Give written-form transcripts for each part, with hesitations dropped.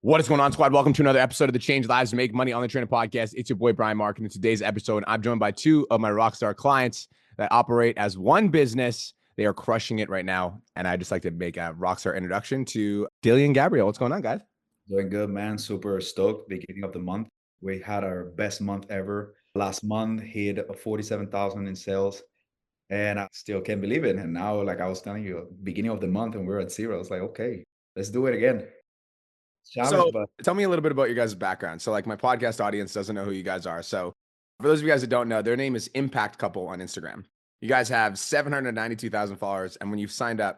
What is going on, squad? Welcome to another episode of the Change Lives to Make Money on the Trainer Podcast. It's your boy, Brian Mark. And in today's episode, I'm joined by two of my rockstar clients that operate as one business. They are crushing it right now. And I just like to make a rockstar introduction to Dilly and Gabriel. What's going on, guys? Doing good, man. Super stoked. Beginning of the month. We had our best month ever. Last month hit 47,000 in sales. And I still can't believe it. And now, like I was telling you, beginning of the month and we're at zero. It's like, okay, let's do it again. So Challenge, but tell me a little bit about your guys' background. So, like, my podcast audience doesn't know who you guys are. So, for those of you guys that don't know, their name is Impact Couple on Instagram. You guys have 792,000 followers. And when you've signed up,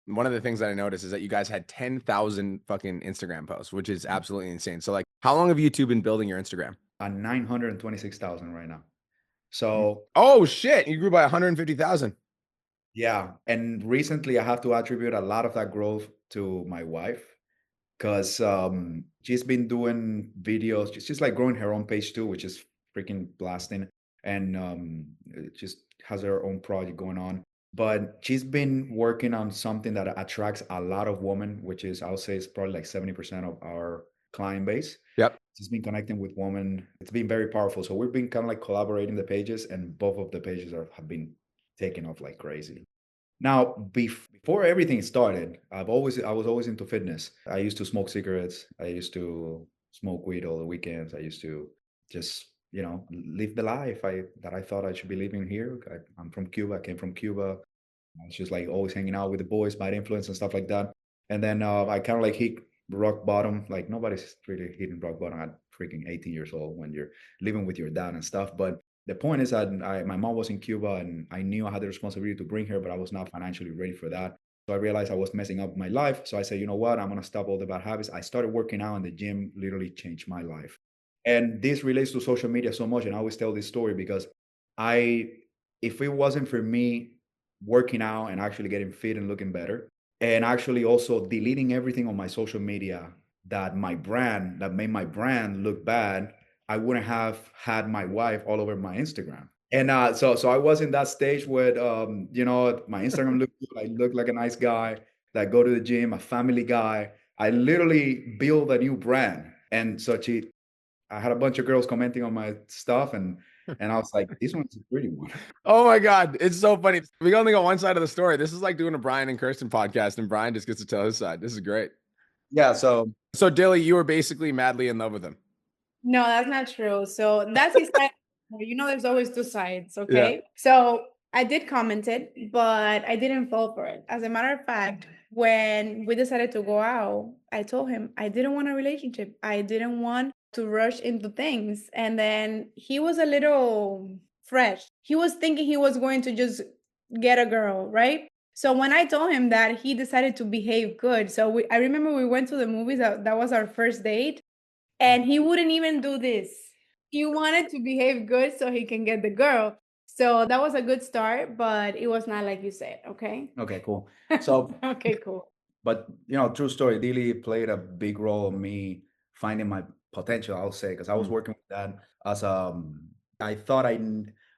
one of the things that I noticed is that you guys had 10,000 fucking Instagram posts, which is absolutely insane. So, like, how long have you two been building your Instagram? 926,000 right now. So Oh, shit. You grew by 150,000. yeah. And recently I have to attribute a lot of that growth to my wife because she's been doing videos. She's just like growing her own page too, which is freaking blasting. And just has her own project going on. But she's been working on something that attracts a lot of women, which is, I'll say, it's probably like 70% of our client base. Yep. She's been connecting with women. It's been very powerful. So we've been kind of like collaborating the pages, and both of the pages have been taking off like crazy. Now, before everything started, I was always into fitness. I used to smoke cigarettes. I used to smoke weed all the weekends. I used to just, live the life that I thought I should be living here. I'm from Cuba. I came from Cuba. I was just like always hanging out with the boys, bad influence and stuff like that. And then I kind of like hit rock bottom. Like nobody's really hitting rock bottom at freaking 18 years old when you're living with your dad and stuff. But the point is that my mom was in Cuba and I knew I had the responsibility to bring her, but I was not financially ready for that. So I realized I was messing up my life. So I said, you know what? I'm going to stop all the bad habits. I started working out and the gym literally changed my life. And this relates to social media so much. And I always tell this story because I, if it wasn't for me working out and actually getting fit and looking better, and actually also deleting everything on my social media that made my brand look bad, I wouldn't have had my wife all over my Instagram. And so I was in that stage where my Instagram looked good. I looked like a nice guy that go to the gym, a family guy. I literally built a new brand. And so I had a bunch of girls commenting on my stuff and I was like, this one's a pretty one. Oh my God. It's so funny. We only got one side of the story. This is like doing a Brian and Kirsten podcast, and Brian just gets to tell his side. This is great. Yeah, so So, Dilly, you were basically madly in love with him. No, that's not true. So that's his side. There's always two sides. Yeah. Okay. So I did comment it, but I didn't fall for it. As a matter of fact, when we decided to go out, I told him I didn't want a relationship. I didn't want to rush into things. And then he was a little fresh. He was thinking he was going to just get a girl, right? So when I told him that, he decided to behave good. So I remember we went to the movies. That was our first date and he wouldn't even do this. He wanted to behave good so he can get the girl. So that was a good start, but it was not like you said, okay? okay, cool. So Okay, cool. but true story, Dili played a big role in me finding my potential, I'll say, because I was Mm. working with dad as I thought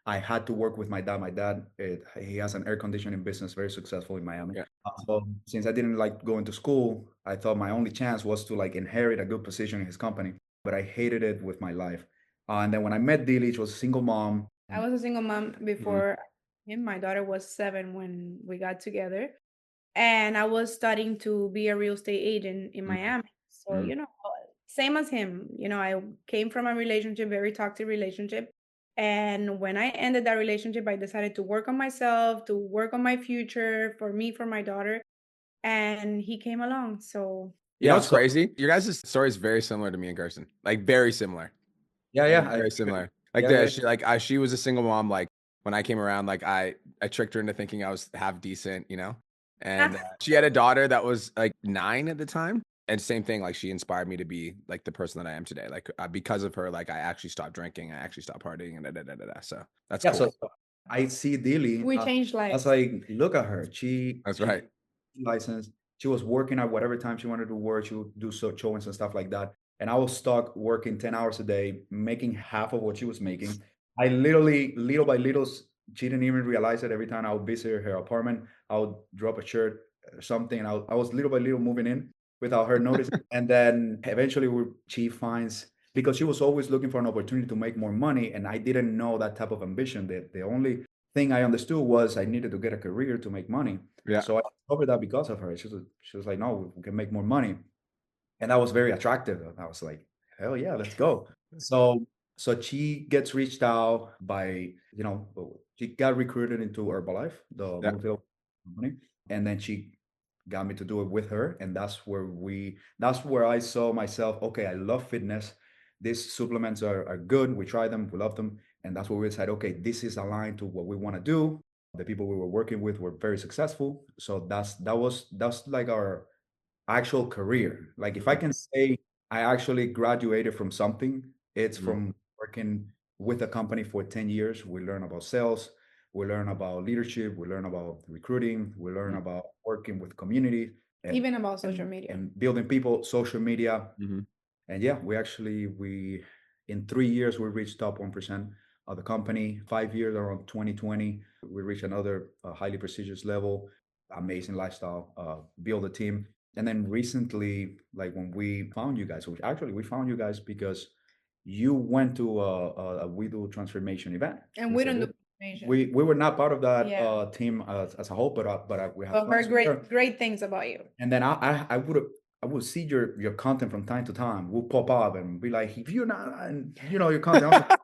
I had to work with my dad. My dad, he has an air conditioning business, very successful in Miami. Yeah. So since I didn't like going to school, I thought my only chance was to like inherit a good position in his company. But I hated it with my life. And then when I met Dili, she was a single mom. I was a single mom Mhm. before him. My daughter was 7 when we got together. And I was studying to be a real estate agent in Mhm. Miami. So, Mhm. same as him. I came from a relationship, very toxic relationship. And when I ended that relationship, I decided to work on myself, to work on my future for me, for my daughter. And he came along. So, You know Yeah. what's So crazy? Your guys' story is very similar to me and Kirsten. Like, very similar. yeah, Like, yeah, very similar. Like, yeah, yeah. she was a single mom. Like, when I came around, like, I tricked her into thinking I was half decent, you know? And she had a daughter that was like 9 at the time. And same thing, like, she inspired me to be like the person that I am today. Like, because of her, like, I actually stopped drinking, I actually stopped partying, and da da da da da. So that's Yeah, cool. so I see Dili. we changed I was lives. like, look at her. That's She right. got a license. She was working at whatever time she wanted to work. She would do so showings and stuff like that. And I was stuck working 10 hours a day, making half of what she was making. I literally, little by little, she didn't even realize it. Every time I would visit her apartment, I would drop a shirt or something. And I was little by little moving in. without her noticing. And then eventually she finds, because she was always looking for an opportunity to make more money. And I didn't know that type of ambition. The only thing I understood was I needed to get a career to make money. Yeah. So I discovered that because of her. She was like, no, we can make more money. And that was very attractive. I was like, hell yeah, let's go. So she gets reached out by, she got recruited into Herbalife, the Yeah. multi company, and then she got me to do it with her. And that's where I saw myself, okay, I love fitness. These supplements are good. We try them, we love them. And that's where we decided, okay, this is aligned to what we want to do. The people we were working with were very successful. So that's like our actual career. Like if I can say I actually graduated from something, it's from working with a company for 10 years. We learn about sales, we learn about leadership, we learn about recruiting, we learn about working with community and, Even about social media. and building people, social media. Mm-hmm. And yeah, we in 3 years we reached top 1% of the company. 5 years, around 2020, we reached another highly prestigious level. Amazing lifestyle, build a team. And then recently, like when we found you guys, which actually we found you guys because you went to a We Do Transformation event. And we don't do information. We were not part of that Yeah. team as a whole, but we have But heard friends there. great things about you. And then I would see your content from time to time. We'll pop up and be like, if you're not, and your content, I was like,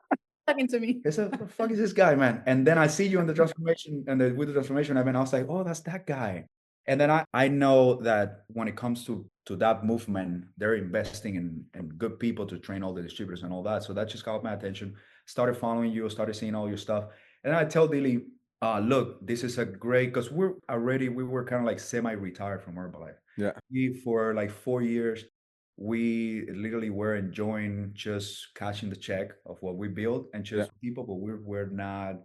Talking to me. what the fuck is this guy, man? And then I see you in the transformation and with the transformation event, I was like, oh, that's that guy. And then I know that when it comes to that movement, they're investing in good people to train all the distributors and all that. So that just caught my attention. Started following you, started seeing all your stuff. And I tell Dilly, look, this is a great, because we were kind of like semi-retired from Herbalife. Yeah. For like 4 years, we literally were enjoying just cashing the check of what we built and just people, but we're not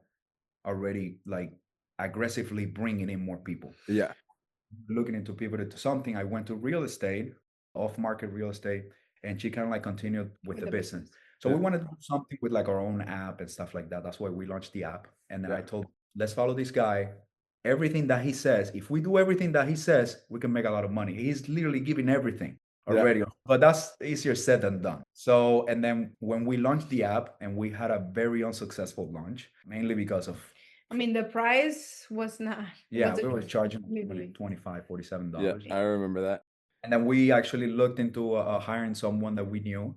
already like aggressively bringing in more people. Yeah. Looking into pivoted to something. I went to real estate, off-market real estate, and she kind of like continued with the business. So we wanted to do something with like our own app and stuff like that. That's why we launched the app. And then I told, let's follow this guy. Everything that he says, if we do everything that he says, we can make a lot of money. He's literally giving everything already, but that's easier said than done. So, and then when we launched the app, and we had a very unsuccessful launch, mainly because of, I mean, the price was not. Yeah, we were charging $25, $47. Yeah, I remember that. And then we actually looked into hiring someone that we knew,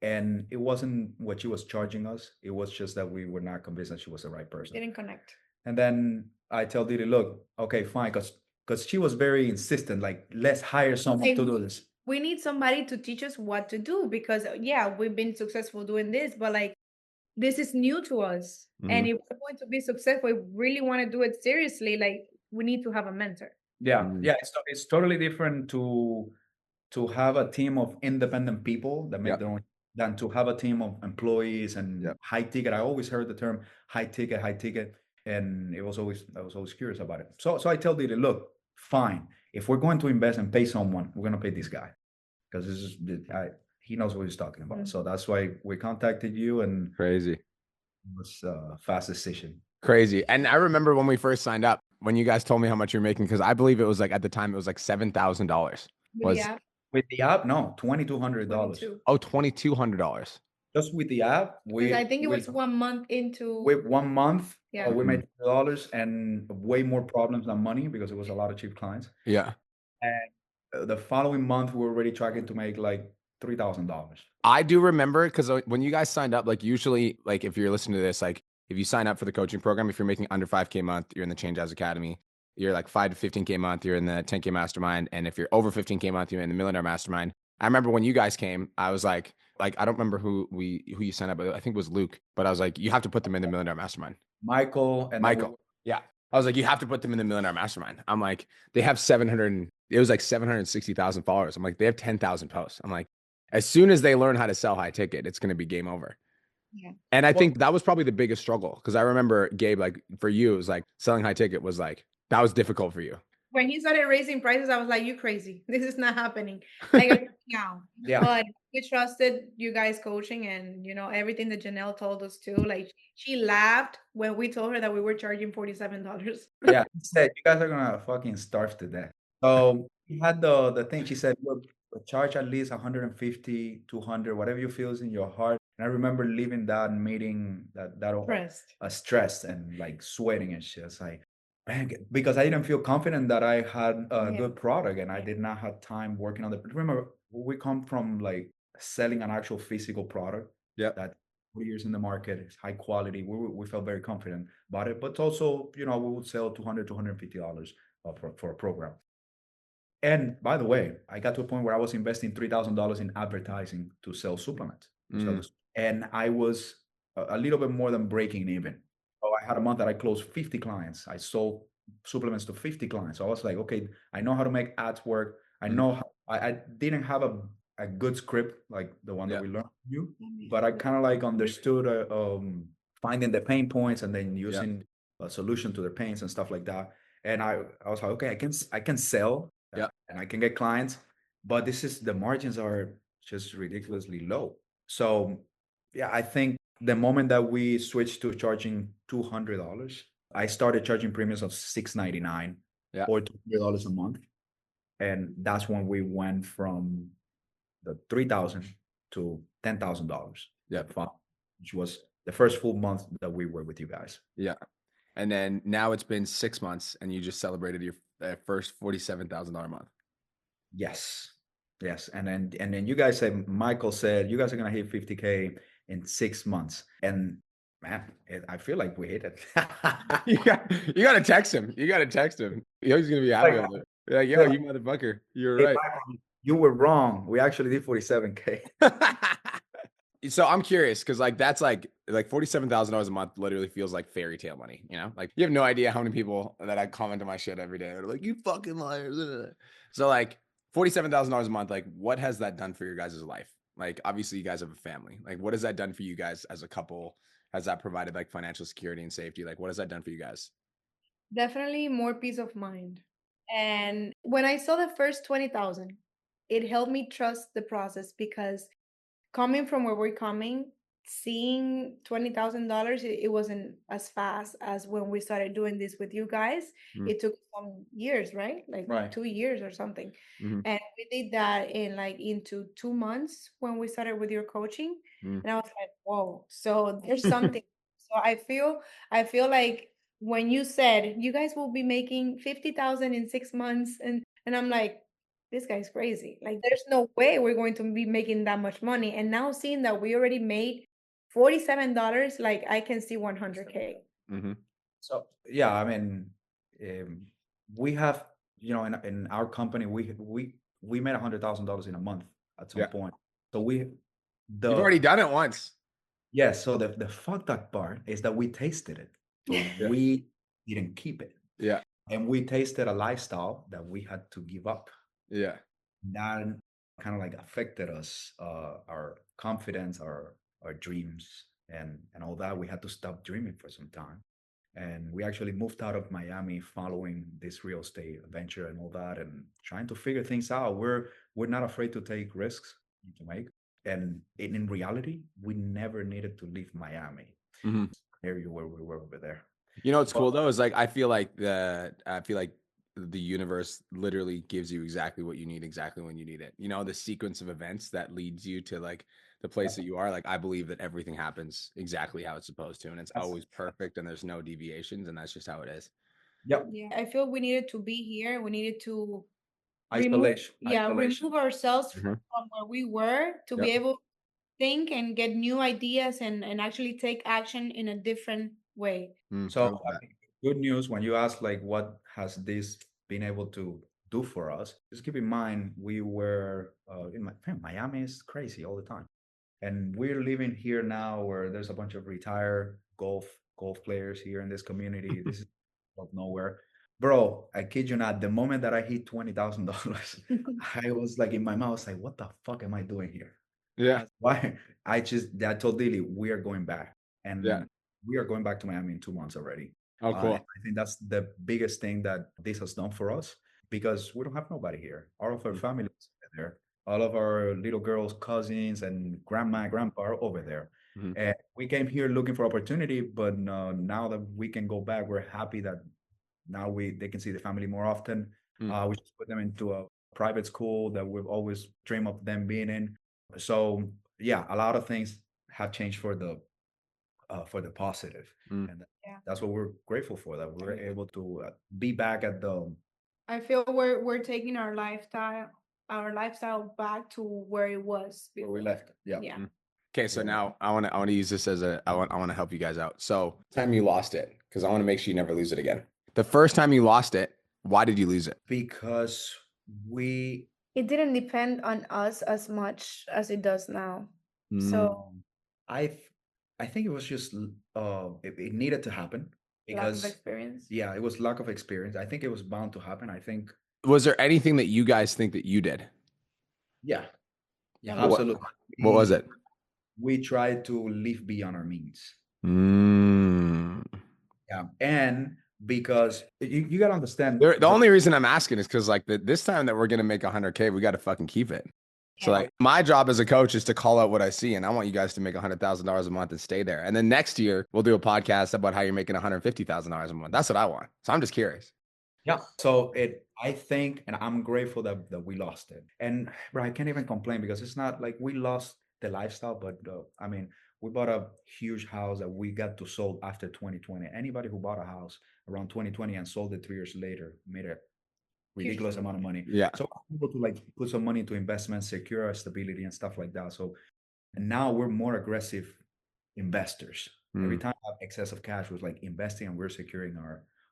and it wasn't what she was charging us. It was just that we were not convinced that she was the right person. Didn't connect. And then I tell Didi, look, okay, fine, because she was very insistent, like, let's hire someone to do this. We need somebody to teach us what to do because, we've been successful doing this, but like, this is new to us. And if we're going to be successful, if we really want to do it seriously, like, we need to have a mentor. Yeah, it's totally different to have a team of independent people that make their own than to have a team of employees and high ticket. I always heard the term high ticket. And I was always curious about it. So I tell Didi, look, fine. If we're going to invest and pay someone, we're going to pay this guy because he knows what he's talking about. So that's why we contacted you, and crazy. It was a fast decision. Crazy. And I remember when we first signed up, when you guys told me how much you're making, because I believe it was like at the time it was like $7,000. With the app, no, $2,200. Oh, $2,200. Just with the app, I think it was 1 month into. With 1 month, Yeah. We made $2 and way more problems than money because it was a lot of cheap clients. Yeah. And the following month, we were already tracking to make like $3,000. I do remember because when you guys signed up, like usually, like if you're listening to this, like if you sign up for the coaching program, if you're making under 5K a month, you're in the Change As Academy. You're like 5 to 15K a month, you're in the 10K mastermind. And if you're over 15K a month, you're in the Millionaire Mastermind. I remember when you guys came, I was like, I don't remember who you signed up, but I think it was Luke. But I was like, you have to put them in the Millionaire Mastermind. Michael. Yeah. I was like, you have to put them in the Millionaire Mastermind. I'm like, they have 760,000 followers. I'm like, they have 10,000 posts. I'm like, as soon as they learn how to sell high ticket, it's going to be game over. Yeah. And I think that was probably the biggest struggle. Cause I remember, Gabe, like for you, it was like selling high ticket was like, that was difficult for you. When he started raising prices, I was like, you crazy. This is not happening. Like, But we trusted you guys coaching and, everything that Janelle told us too. Like, she laughed when we told her that we were charging $47. Yeah, she said, you guys are going to fucking starve to death. So She had the thing. She said, "Look, charge at least 150, 200, whatever you feel is in your heart." And I remember leaving that meeting that Pressed. stressed and like sweating and shit. It's like, man, because I didn't feel confident that I had a Yeah. good product and I Yeah. did not have time working on the. Remember, we come from like selling an actual physical product Yep. that 4 years in the market is high quality. We felt very confident about it, but also, we would sell $200, $250 for a program. And by the way, I got to a point where I was investing $3,000 in advertising to sell supplements. Mm. And I was a little bit more than breaking even. So I had a month that I closed 50 clients. I sold supplements to 50 clients. So I was like, okay, I know how to make ads work. I Mhm. know I didn't have a good script like the one that Yeah. we learned from you, but I kind of like understood finding the pain points and then using a solution to their pains and stuff like that. And I was like, okay, I can sell Yeah. and I can get clients, but the margins are just ridiculously low. So yeah, I think the moment that we switched to charging $200, I started charging premiums of $699 Yeah. or $200 a month, and that's when we went from the 3,000 to $10,000. Yeah. Which was the first full month that we were with you guys. Yeah. And then now it's been 6 months and you just celebrated your first $47,000 month. Yes. Yes. And then you guys said, Michael said, you guys are going to hit 50K in 6 months. And man, I feel like we hit it. You got to text him. You got to text him. He's going to be happy with it. Like, yo, you motherfucker. You're Hey, right. Michael, you were wrong. We actually did 47K. So I'm curious because like that's like $47,000 a month literally feels like fairy tale money, Like you have no idea how many people that I comment on my shit every day. They're like, you fucking liars. So like $47,000 a month, like what has that done for your guys' life? Like obviously you guys have a family. Like what has that done for you guys as a couple? Has that provided like financial security and safety? Like what has that done for you guys? Definitely more peace of mind. And when I saw the first 20,000, it helped me trust the process because coming from where we're coming, seeing $20,000, it wasn't as fast as when we started doing this with you guys. Mm. It took some years, right? Like Right. 2 years or something. Mhm. And we did that into 2 months when we started with your coaching. Mm. And I was like, whoa, so there's something. So I feel like when you said you guys will be making 50,000 in 6 months, and I'm like, this guy's crazy. Like, there's no way we're going to be making that much money. And now seeing that we already made $47, like I can see 100K. Mm-hmm. So yeah, I mean, we have, in our company, we made $100,000 in a month at some Yeah. point. So You've already done it once. yeah. So the fucked up part is that we tasted it, but Yeah. we didn't keep it, Yeah. and we tasted a lifestyle that we had to give up. Yeah. That kind of like affected us, our confidence, our dreams, and all that. We had to stop dreaming for some time, and we actually moved out of Miami following this real estate venture and all that, and trying to figure things out. We're not afraid to take risks to make, and in reality, we never needed to leave Miami, Mhm. area where we were over there. What's cool though is like I feel like the universe literally gives you exactly what you need exactly when you need it. The sequence of events that leads you to like the place that you are. Like I believe that everything happens exactly how it's supposed to, and it's always perfect, and there's no deviations, and that's just how it is. Yep. Yeah, I feel we needed to be here. We needed to Isolation. remove ourselves Mhm. from where we were to be Yep. able to think and get new ideas and actually take action in a different way. I So love that. good news when you ask like what has this been able to do for us, just keep in mind we were Miami is crazy all the time, and we're living here now where there's a bunch of retired golf players here in this community. This is out of nowhere, bro. I kid you not, the moment that I hit $20,000, I was like in my mouth like, what the fuck am I doing here? Yeah. That's why I told Lily we are going back, and Yeah. we are going back to Miami in 2 months already. Oh, cool. I think that's the biggest thing that this has done for us, because we don't have nobody here. All of our family is there. All of our little girls, cousins, and grandma, grandpa are over there. Mhm. And we came here looking for opportunity, but now that we can go back, we're happy that now they can see the family more often. Mm. We just put them into a private school that we've always dreamed of them being in. So yeah, a lot of things have changed for the positive, Mm. and Yeah. that's what we're grateful for. That we're able to be back at the. I feel we're taking our lifestyle back to where it was Where we before. left. Yeah. Yeah. Okay, so Yeah. now I want to use this as I want to help you guys out. So, time you lost it, because I want to make sure you never lose it again. The first time you lost it, why did you lose it? Because we It didn't depend on us as much as it does now. So I th- I think it was just it needed to happen lack of because experience. yeah, it was lack of experience. I think it was bound to happen. I think Was there anything that you guys think that you did? yeah, Yeah, What absolutely. what was it? We tried to live beyond our means. Mm. Yeah, and because you gotta understand The only reason I'm asking is because like this time that we're gonna make 100K, we got to fucking keep it. So Yeah. like my job as a coach is to call out what I see, and I want you guys to make $100,000 a month and stay there. And then next year we'll do a podcast about how you're making $150,000 a month. That's what I want. So I'm just curious. yeah. So I think, and I'm grateful that we lost it. And bro, I can't even complain because it's not like we lost the lifestyle, but I mean, we bought a huge house that we got to sold after 2020. Anybody who bought a house around 2020 and sold it 3 years later made a ridiculous amount of money. Yeah. So we're able to like put some money into investments, secure our stability and stuff like that. So and now we're more aggressive investors. Every time we have excessive cash, was like investing and we're securing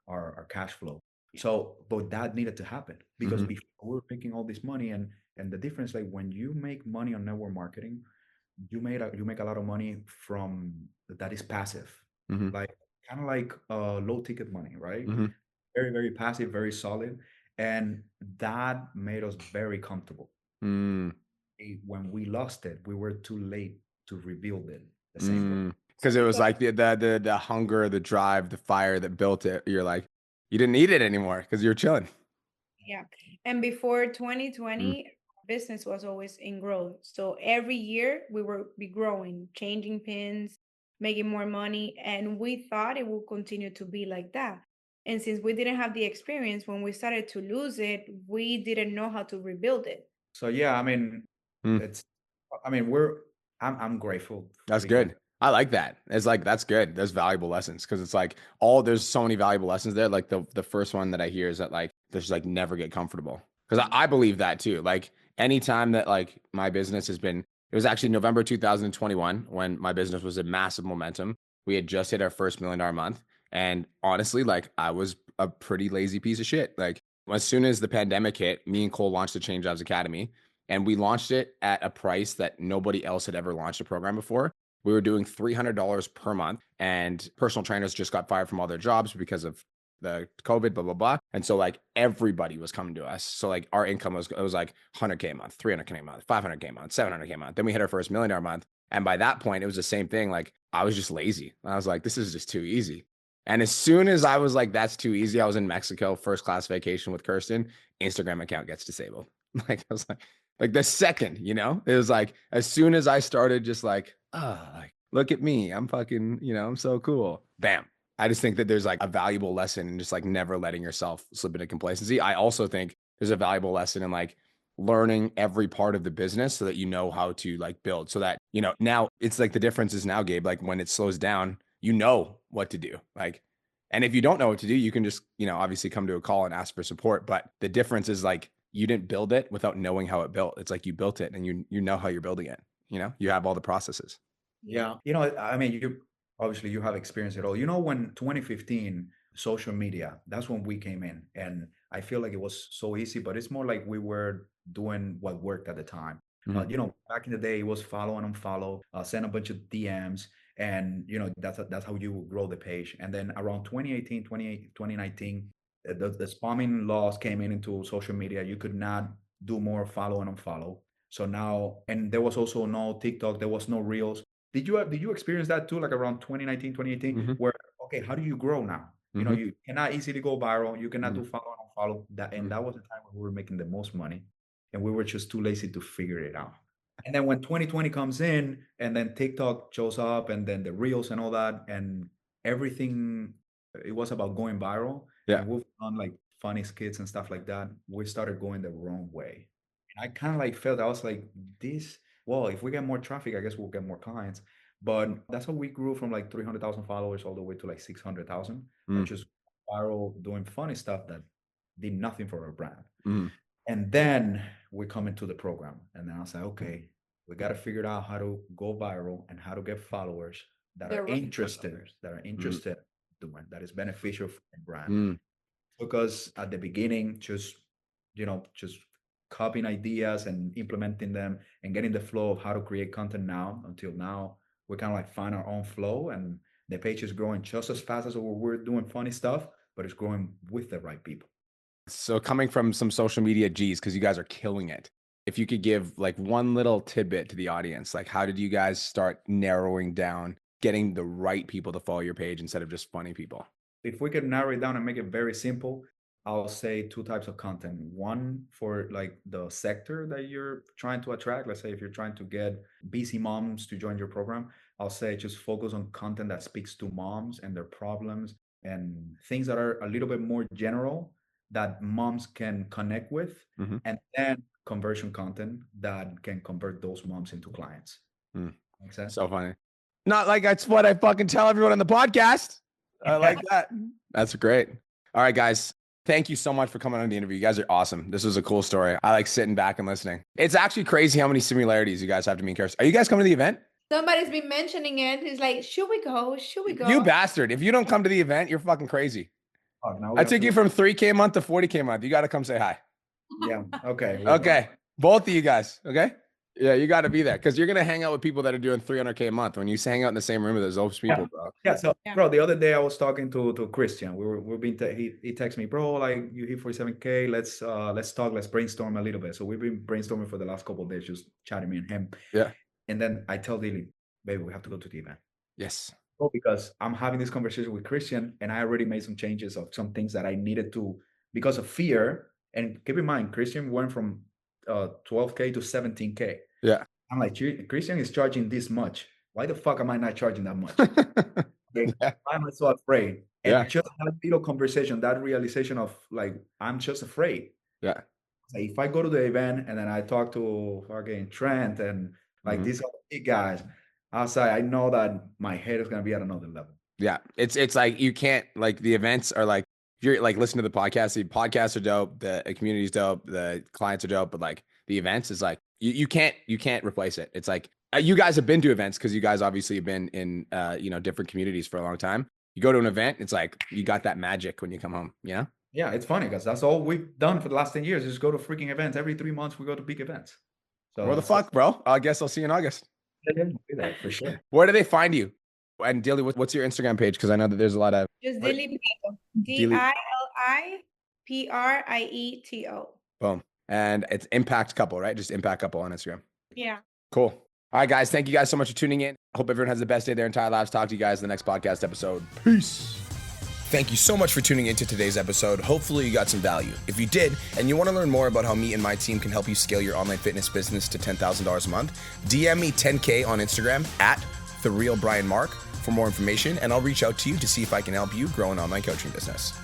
our cash flow. So, but that needed to happen because before we were making all this money, and the difference, like when you make money on network marketing, you make a lot of money from that is passive, like kind of like low ticket money, right? Very, very passive, very solid, and that made us very comfortable. When we lost it, we were too late to rebuild it the same way. Because it was like the hunger, the drive, the fire that built it. You're like, you didn't need it anymore because you're chilling. Yeah. And before 2020, business was always in growth. So every year we were be growing, changing pins, making more money. And we thought it would continue to be like that. And since we didn't have the experience, when we started to lose it, we didn't know how to rebuild it. So yeah, I mean, it's, I mean, I'm grateful That's because good. I like that. It's like that's good. There's valuable lessons because it's like there's so many valuable lessons there. Like the first one that I hear is that like there's like never get comfortable because I believe that too. Like anytime that like my business has been, it was actually November 2021 when my business was in massive momentum. We had just hit our first $1 million month, and honestly, like I was a pretty lazy piece of shit. Like as soon as the pandemic hit, me and Cole launched the Change Jobs Academy, and we launched it at a price that nobody else had ever launched a program before. We were doing $300 per month, and personal trainers just got fired from all their jobs because of the COVID, blah, blah, blah. And so like everybody was coming to us. So like our income was like 100K a month, 300K a month, 500K a month, 700K a month. Then we hit our first $1 million month. And by that point, it was the same thing. Like I was just lazy. I was like, this is just too easy. And as soon as I was like, that's too easy, I was in Mexico, first class vacation with Kirsten, Instagram account gets disabled. Like I was like the second, it was like, as soon as I started just like, like, look at me, I'm fucking, I'm so cool. Bam. I just think that there's like a valuable lesson in just like never letting yourself slip into complacency. I also think there's a valuable lesson in like learning every part of the business so that you know how to like build so that, now it's like the difference is now, Gabe, like when it slows down, you know what to do. Like, and if you don't know what to do, you can just, obviously come to a call and ask for support. But the difference is like, you didn't build it without knowing how it built. It's like you built it and you know how you're building it. You have all the processes. yeah, I mean, you have experience it all. When 2015 social media, that's when we came in, and I feel like it was so easy, but it's more like we were doing what worked at the time. Back in the day, it was follow and unfollow, send a bunch of DMs, and that's how you grow the page. And then around 2018, 2019, the spamming laws came into social media. You could not do more follow and unfollow. So now, and there was also no TikTok, there was no Reels. Did you experience that too, like around 2019, 2018, where okay, how do you grow now? You cannot easily go viral, you cannot do follow and unfollow. That was the time when we were making the most money, and we were just too lazy to figure it out. And then when 2020 comes in, and then TikTok shows up, and then the Reels and all that, and everything, it was about going viral. Yeah. And we've done like funny skits and stuff like that, we started going the wrong way. And I kind of like felt, I was like, this, well, if we get more traffic, I guess we'll get more clients. But that's how we grew from like 300,000 followers all the way to like 600,000, and just viral doing funny stuff that did nothing for our brand. And then we come into the program, and then I was like, okay, we got to figure out how to go viral and how to get followers that are interested, doing that is beneficial for the brand. Because at the beginning, just copying ideas and implementing them and getting the flow of how to create content now, until now, we kind of like find our own flow, and the page is growing just as fast as we're doing funny stuff, but it's growing with the right people. So coming from some social media G's, because you guys are killing it, if you could give like one little tidbit to the audience, like how did you guys start narrowing down, getting the right people to follow your page instead of just funny people? If we could narrow it down and make it very simple, I'll say 2 types of content. One for like the sector that you're trying to attract. Let's say if you're trying to get busy moms to join your program, I'll say just focus on content that speaks to moms and their problems and things that are a little bit more general that moms can connect with, and then conversion content that can convert those moms into clients. Make sense? So funny. Not like that's what I fucking tell everyone on the podcast. I like that. That's great. All right, guys. Thank you so much for coming on the interview. You guys are awesome. This was a cool story. I like sitting back and listening. It's actually crazy how many similarities you guys have to me and Kirsten. Are you guys coming to the event? Somebody's been mentioning it. He's like, should we go? Should we go? You bastard. If you don't come to the event, you're fucking crazy. I took you from 3K a month to 40K a month. You got to come say hi. Yeah. Okay. Okay. Both of you guys. Okay. Yeah, you got to be there because you're going to hang out with people that are doing 300K a month. When you hang out in the same room with those people, bro. Yeah. So, bro, the other day I was talking to Christian. He texted me, bro, like you hit 47K. Let's talk. Let's brainstorm a little bit. So we've been brainstorming for the last couple of days, just chatting, me and him. Yeah. And then I tell Dilly, baby, we have to go to the event. Yes. Because I'm having this conversation with Christian, and I already made some changes of some things that I needed to because of fear. And keep in mind, Christian went from 12K to 17K. Yeah. I'm like, Christian is charging this much. Why the fuck am I not charging that much? Why am I so afraid? And just that little conversation, that realization of like, I'm just afraid. Yeah. Like, if I go to the event and then I talk to fucking Trent and like these other big guys outside, I know that my head is going to be at another level. Yeah. It's like, you can't, like, the events are like, if you're like listening to the podcasts are dope. The community is dope. The clients are dope. But like the events is like, you can't replace it. It's like, you guys have been to events because you guys obviously have been in, different communities for a long time. You go to an event, it's like, you got that magic when you come home, you know? Yeah. It's funny because that's all we've done for the last 10 years is go to freaking events. Every 3 months we go to big events. So where the fuck, bro? I guess I'll see you in August. Yeah, for sure. Where do they find you? And Dilly, what's your Instagram page? Because I know that there's a lot of just Dilly Prieto. DILI PRIETO. Boom. And it's Impact Couple, right? Just Impact Couple on Instagram. Yeah. Cool. All right, guys. Thank you guys so much for tuning in. I hope everyone has the best day of their entire lives. Talk to you guys in the next podcast episode. Peace. Thank you so much for tuning into today's episode. Hopefully you got some value. If you did, and you want to learn more about how me and my team can help you scale your online fitness business to $10,000 a month, DM me 10K on Instagram at TheRealBrianMark for more information, and I'll reach out to you to see if I can help you grow an online coaching business.